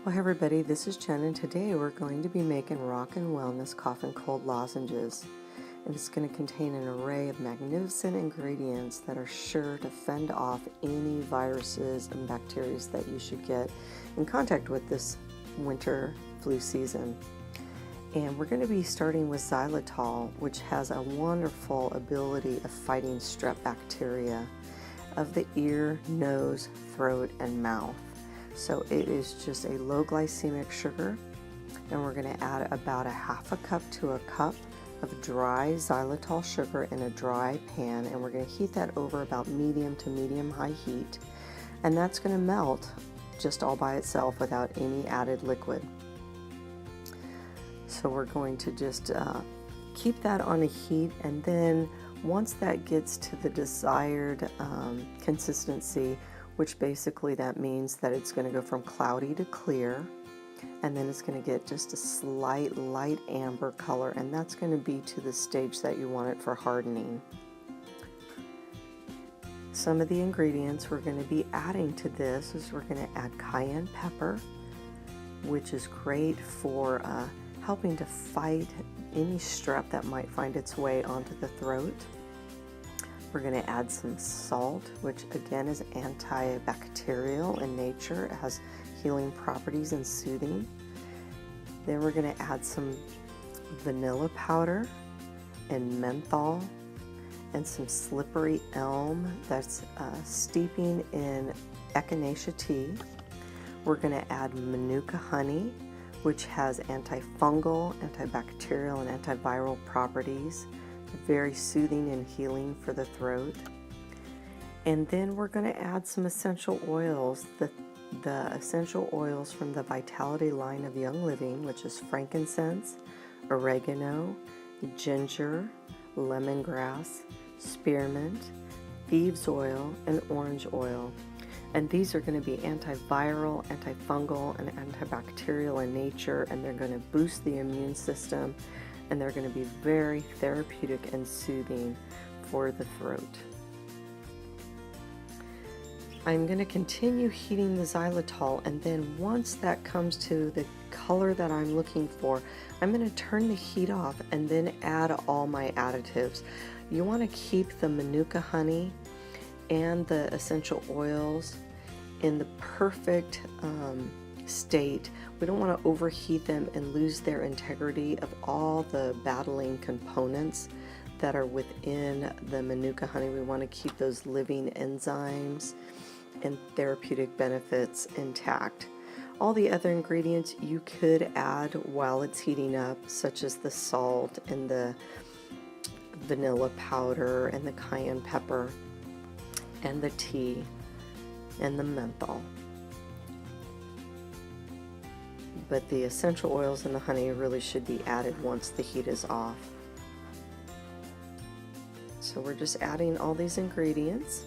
Well, hey everybody, this is Jen, and today we're going to be making RAWkin Wellness Cough and Cold Lozenges. And it's going to contain an array of magnificent ingredients that are sure to fend off any viruses and bacteria that you should get in contact with this winter flu season. And we're going to be starting with xylitol, which has a wonderful ability of fighting strep bacteria of the ear, nose, throat, and mouth. So it is just a low glycemic sugar, and we're going to add about a half a cup to a cup of dry xylitol sugar in a dry pan, and we're going to heat that over about medium to medium high heat, and that's going to melt just all by itself without any added liquid. So we're going to just keep that on a heat, and then once that gets to the desired consistency, which basically that means that it's going to go from cloudy to clear, and then it's going to get just a slight light amber color, and that's going to be to the stage that you want it for hardening. Some of the ingredients we're going to be adding to this is we're going to add cayenne pepper, which is great for helping to fight any strep that might find its way onto the throat. We're going to add some salt, which again is antibacterial in nature. It has healing properties and soothing. Then we're going to add some vanilla powder and menthol and some slippery elm that's steeping in echinacea tea. We're going to add manuka honey, which has antifungal, antibacterial, and antiviral properties. Very soothing and healing for the throat. And then we're going to add some essential oils, the essential oils from the Vitality line of Young Living, which is frankincense, oregano, ginger, lemongrass, spearmint, thieves oil, and orange oil. And these are going to be antiviral, antifungal, and antibacterial in nature, and they're going to boost the immune system, and they're going to be very therapeutic and soothing for the throat. I'm going to continue heating the xylitol, and then once that comes to the color that I'm looking for, I'm going to turn the heat off and then add all my additives. You want to keep the manuka honey and the essential oils in the perfect state. We don't want to overheat them and lose their integrity of all the battling components that are within the manuka honey. We want to keep those living enzymes and therapeutic benefits intact. All the other ingredients you could add while it's heating up, such as the salt and the vanilla powder and the cayenne pepper and the tea and the menthol. But the essential oils and the honey really should be added once the heat is off. So we're just adding all these ingredients.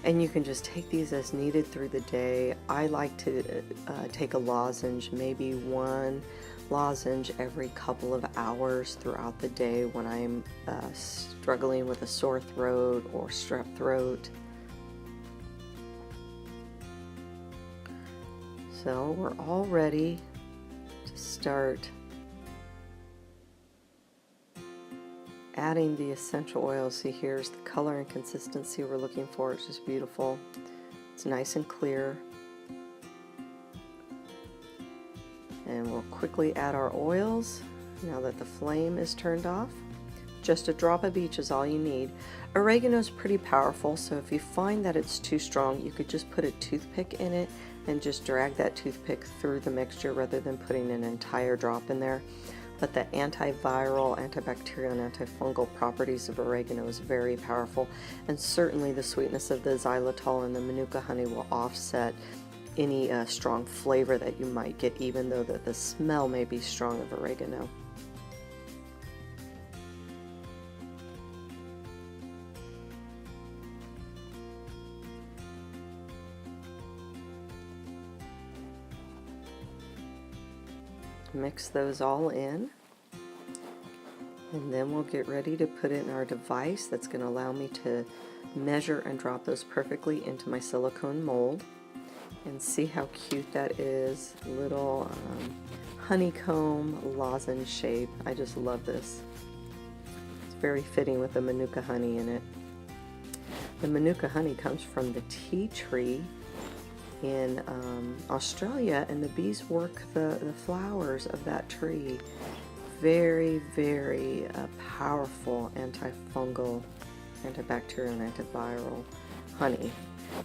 And you can just take these as needed through the day. I like to take a lozenge, maybe one lozenge every couple of hours throughout the day when I'm struggling with a sore throat or strep throat. So we're all ready to start adding the essential oils. See, here's the color and consistency we're looking for. It's just beautiful. It's nice and clear. And we'll quickly add our oils now that the flame is turned off. Just a drop of each is all you need. Oregano is pretty powerful, so if you find that it's too strong, you could just put a toothpick in it and just drag that toothpick through the mixture rather than putting an entire drop in there. But the antiviral, antibacterial, and antifungal properties of oregano is very powerful, and certainly the sweetness of the xylitol and the manuka honey will offset any strong flavor that you might get, even though the smell may be strong of oregano. Mix those all in. And then we'll get ready to put it in our device that's going to allow me to measure and drop those perfectly into my silicone mold. And see how cute that is. Little honeycomb lozenge shape. I just love this. It's very fitting with the manuka honey in it. The manuka honey comes from the tea tree in Australia, and the bees work the flowers of that tree. Very, very powerful antifungal, antibacterial, and antiviral honey.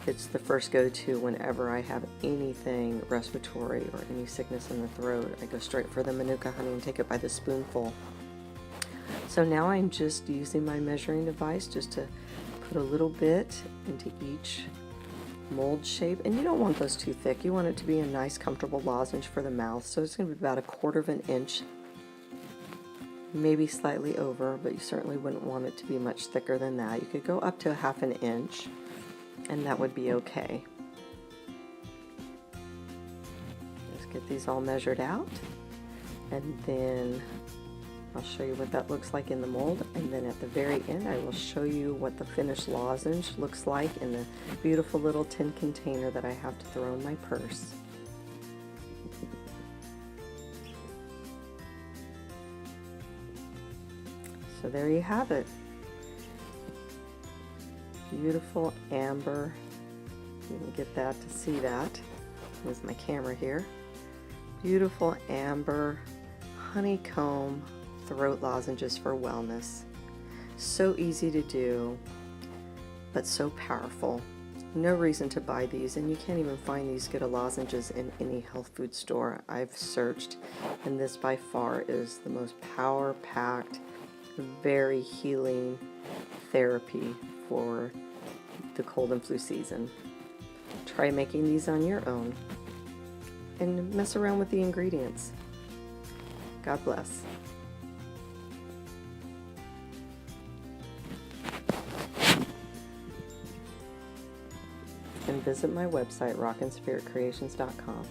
It's the first go-to whenever I have anything respiratory or any sickness in the throat. I go straight for the manuka honey and take it by the spoonful. So now I'm just using my measuring device just to put a little bit into each mold shape. And you don't want those too thick. You want it to be a nice, comfortable lozenge for the mouth. So it's going to be about 1/4 of an inch, maybe slightly over, but you certainly wouldn't want it to be much thicker than that. You could go up to 1/2 inch. And that would be okay. Just get these all measured out, and then I'll show you what that looks like in the mold, and then at the very end I will show you what the finished lozenge looks like in the beautiful little tin container that I have to throw in my purse. So there you have it. Beautiful amber. You can get that to see that. There's my camera here. Beautiful amber honeycomb throat lozenges for wellness. So easy to do, but so powerful. No reason to buy these, and you can't even find these good lozenges in any health food store. I've searched, and this by far is the most power-packed, very healing therapy for the cold and flu season. Try making these on your own and mess around with the ingredients. God bless. And visit my website, RAWkinspiritcreations.com.